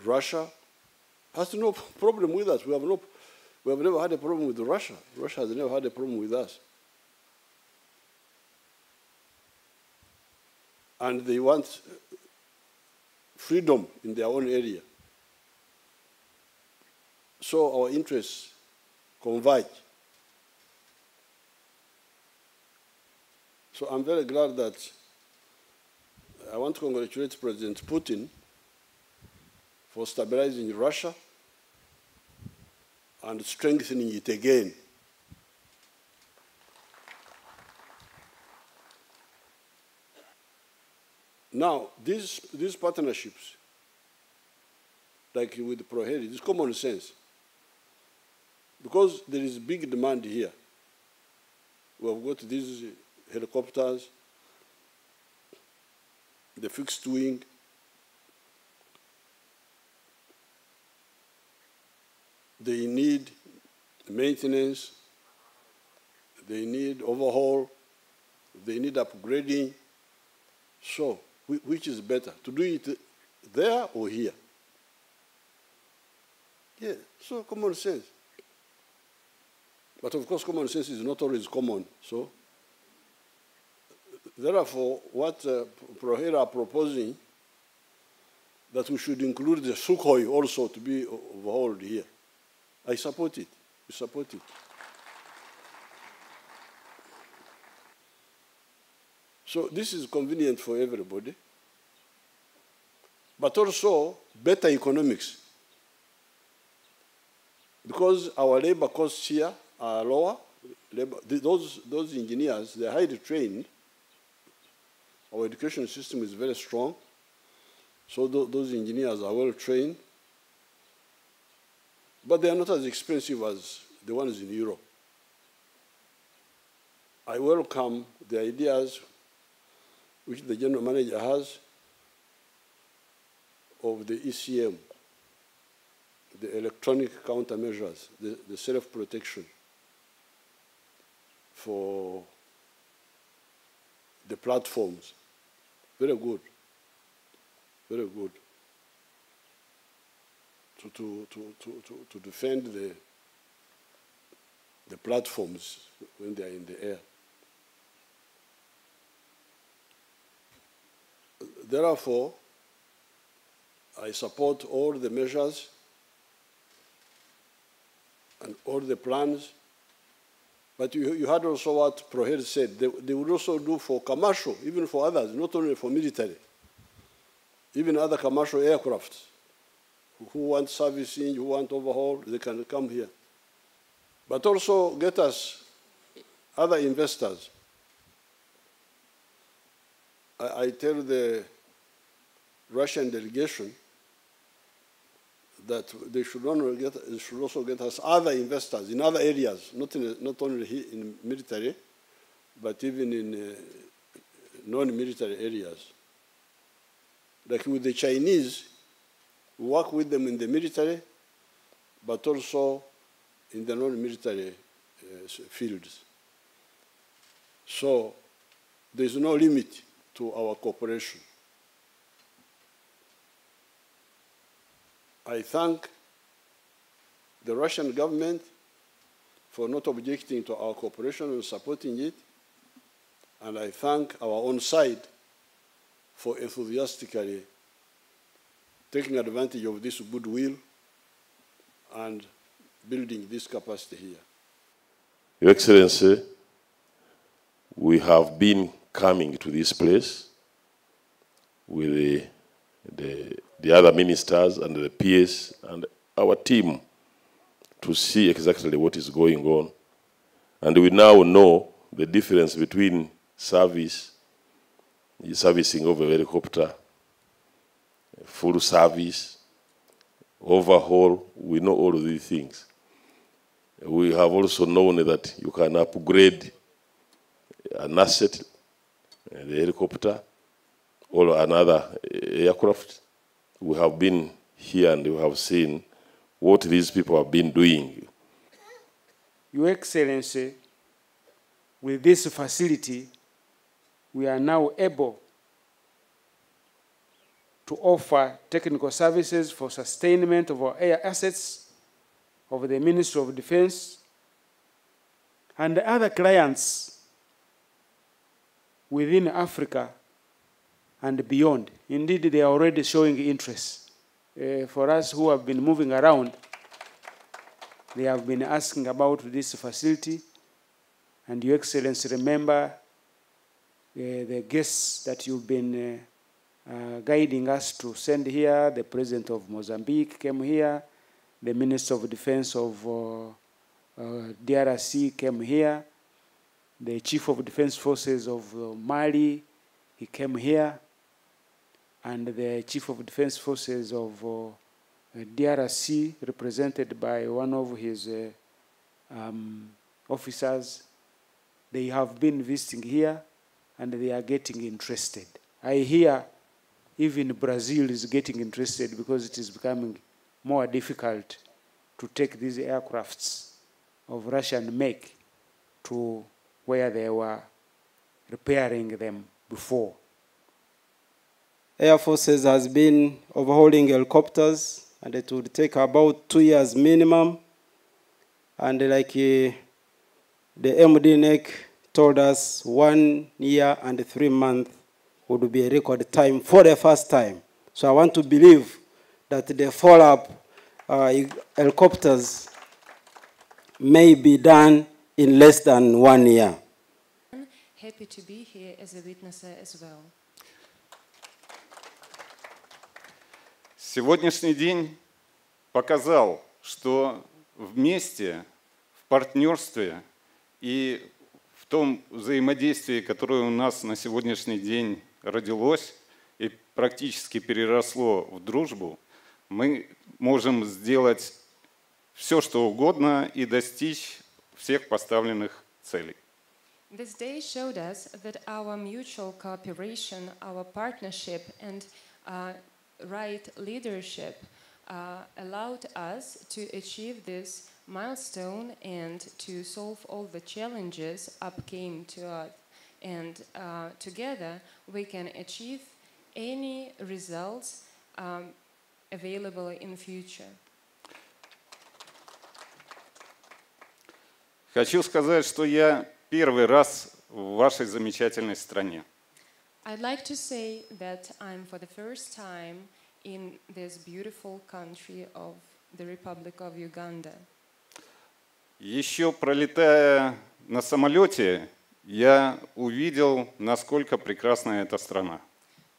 Russia has no problem with us. We have never had a problem with Russia. Russia has never had a problem with us. And they want freedom in their own area. So our interests converge. So I'm very glad that I want to congratulate President Putin for stabilizing Russia and strengthening it again. Now, these partnerships, like with ProHeli, it's common sense. Because there is big demand here. We have got these helicopters, the fixed wing, they need maintenance, they need overhaul, they need upgrading. So, which is better, to do it there or here? Yeah, so common sense. But of course, common sense is not always common. So, therefore, what ProHeli are proposing, that we should include the Sukhoi also to be overhauled here. I support it. We support it. So this is convenient for everybody, but also better economics. Because our labor costs here are lower. Those engineers, they're highly trained. Our education system is very strong. So those engineers are well trained. But they are not as expensive as the ones in Europe. I welcome the ideas which the general manager has of the ECM, the electronic countermeasures, the self-protection for the platforms. Very good. Very good. To defend the platforms when they are in the air. Therefore, I support all the measures and all the plans. But you heard also what ProHeli said. They would also do for commercial, even for others, not only for military. Even other commercial aircrafts who want servicing, who want overhaul, they can come here. But also get us other investors. I tell the Russian delegation that they should also get us other investors in other areas, not only here in military, but even in non-military areas. Like with the Chinese, we work with them in the military, but also in the non-military fields. So there is no limit to our cooperation. I thank the Russian government for not objecting to our cooperation and supporting it. And I thank our own side for enthusiastically taking advantage of this goodwill and building this capacity here. Your Excellency, we have been coming to this place with the other ministers and the PS and our team to see exactly what is going on. And we now know the difference between servicing of a helicopter, full service, overhaul. We know all of these things. We have also known that you can upgrade an asset, the helicopter, or another aircraft. We have been here and we have seen what these people have been doing. Your Excellency, with this facility, we are now able to offer technical services for sustainment of our air assets of the Ministry of Defense and the other clients within Africa and beyond. Indeed, they are already showing interest. For us who have been moving around, they have been asking about this facility. And Your Excellency, remember the guests that you've been guiding us to send here. The President of Mozambique came here. The Minister of Defense of DRC came here. The Chief of Defense Forces of Mali, he came here. And the Chief of Defense Forces of DRC, represented by one of his officers, they have been visiting here and they are getting interested. I hear even Brazil is getting interested because it is becoming more difficult to take these aircrafts of Russian make to where they were repairing them before. Air Forces has been overhauling helicopters, and it would take about 2 years minimum. And like the MD NEC told us, 1 year and 3 months would be a record time for the first time. So I want to believe that the follow-up helicopters may be done in less than 1 year. I'm happy to be here as a witness as well. Сегодняшний день показал, что вместе, в партнерстве и в том взаимодействии, которое у нас на сегодняшний день родилось и практически переросло в дружбу, мы можем сделать все, что угодно и достичь всех поставленных целей. This day showed us that our mutual cooperation, our partnership and right leadership allowed us to achieve this milestone and to solve all the challenges upcame to us. And together we can achieve any results available in future. Хочу сказать, что я первый раз в вашей замечательной стране. I'd like to say that I'm for the first time in this beautiful country of the Republic of Uganda. Еще пролетая на самолете, я увидел, насколько прекрасна эта страна.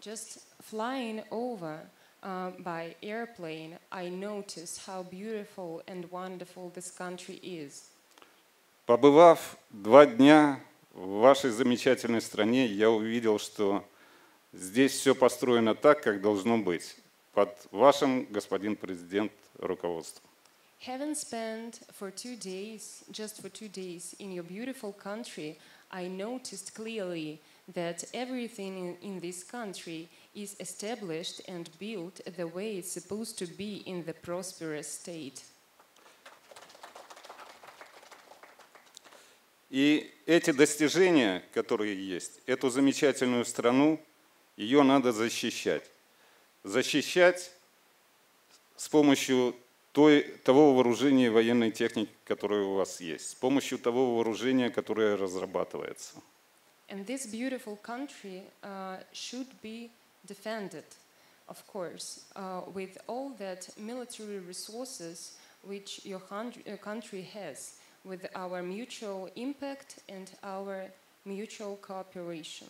Just flying over by airplane, I noticed how beautiful and wonderful this country is. Побывав 2 дня в вашей замечательной стране, я увидел, что здесь все построено так, как должно быть, под вашим, господин президент, руководством. Having spent for 2 days, just for 2 days, in your beautiful country, I noticed clearly that everything in this country is established and built the way it's supposed to be in the prosperous state. И эти достижения, которые есть, эту замечательную страну, ее надо защищать. Защищать с помощью того вооружения и военной техники, которое у вас есть, с помощью того вооружения, которое разрабатывается. And this beautiful country should be defended, of course, with all that military resources which your country has, with our mutual impact and our mutual cooperation.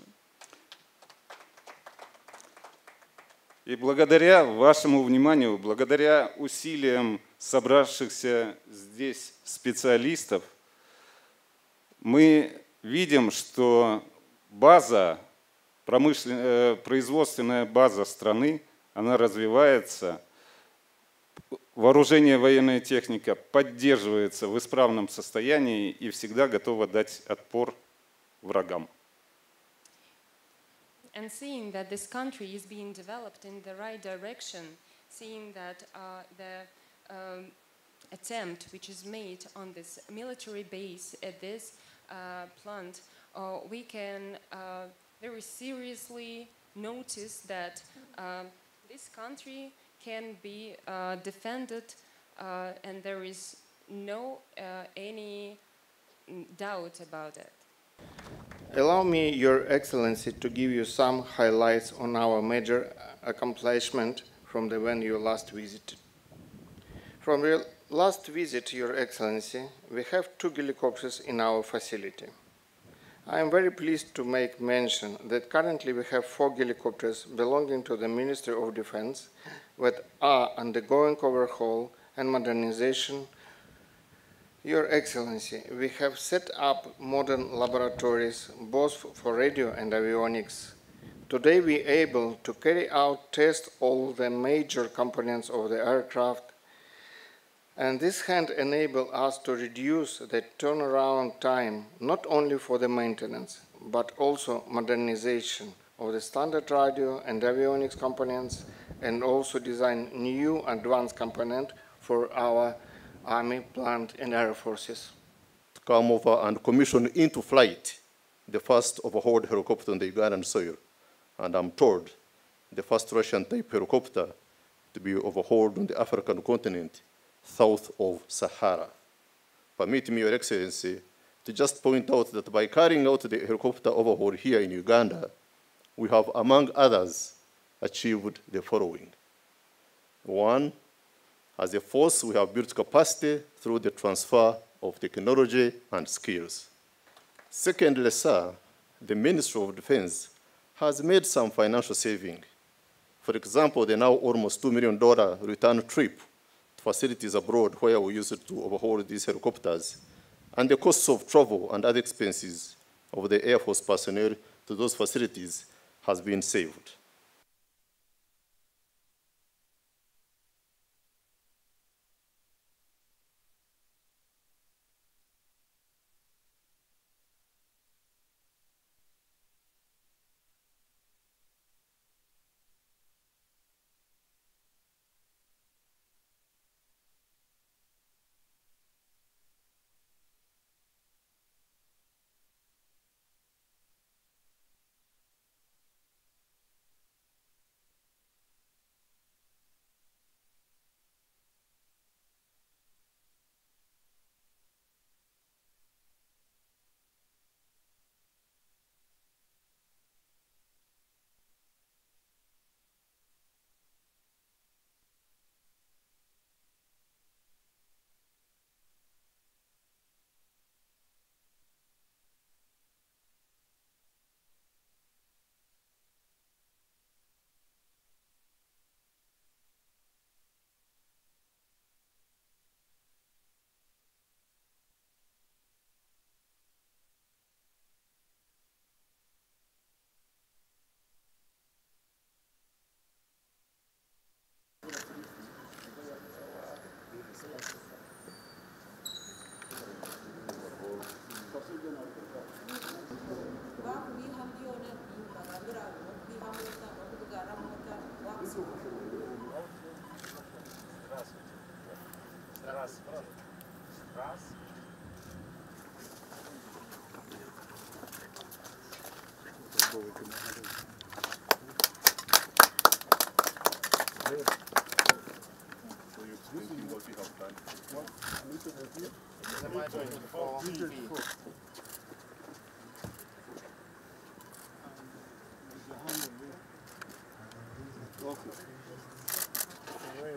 И благодаря вашему вниманию, благодаря усилиям собравшихся здесь специалистов, мы видим, что база, производственная база страны, она развивается, вооружение, военная техника поддерживается в исправном состоянии и всегда готова дать отпор врагам. And seeing that this country is being developed in the right direction, seeing that the attempt which is made on this military base at this plant, we can very seriously notice that this country can be defended, and there is no any doubt about it. Allow me, Your Excellency, to give you some highlights on our major accomplishment from when you last visited. From your last visit, Your Excellency, we have 2 helicopters in our facility. I am very pleased to make mention that currently we have 4 helicopters belonging to the Ministry of Defense that are undergoing overhaul and modernization. Your Excellency, we have set up modern laboratories both for radio and avionics. Today we are able to carry out test all the major components of the aircraft, and this can enable us to reduce the turnaround time not only for the maintenance but also modernization of the standard radio and avionics components, and also design new advanced component for our Army, Plant and Air Forces. To come over and commission into flight the first overhauled helicopter on the Ugandan soil. And I'm told the first Russian-type helicopter to be overhauled on the African continent south of Sahara. Permit me, Your Excellency, to just point out that by carrying out the helicopter overhaul here in Uganda, we have, among others, achieved the following. 1, as a force, we have built capacity through the transfer of technology and skills. Secondly, sir, the Ministry of Defense has made some financial saving. For example, the now almost $2 million return trip to facilities abroad where we used to overhaul these helicopters, and the costs of travel and other expenses of the Air Force personnel to those facilities has been saved.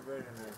Very nice.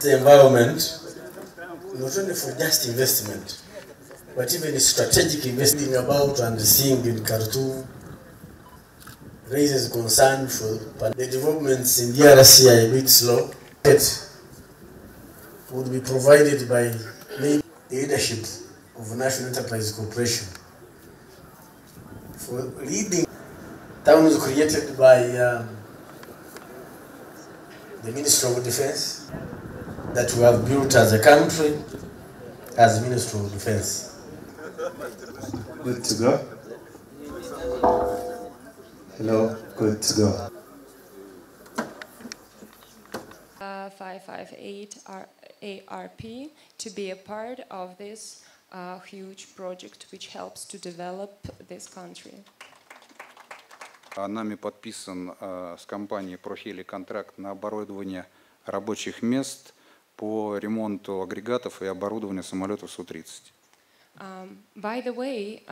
the environment, not only for just investment, but even strategic investing about and seeing in Khartoum raises concern for the developments in DRC are a bit slow. It would be provided by maybe the leadership of National Enterprise Corporation for leading towns created by the Ministry of Defense that we have built as a country as Ministry of Defense. Good to go. Hello, good to go. 558 ARP to be a part of this huge project which helps to develop this country. Нами подписан с компанией ProHeli контракт на оборудование рабочих мест по ремонту агрегатов и оборудования самолетов Су-30. By the way,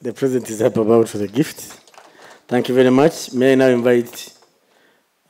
the President is happy about the gift. Thank you very much. May I now invite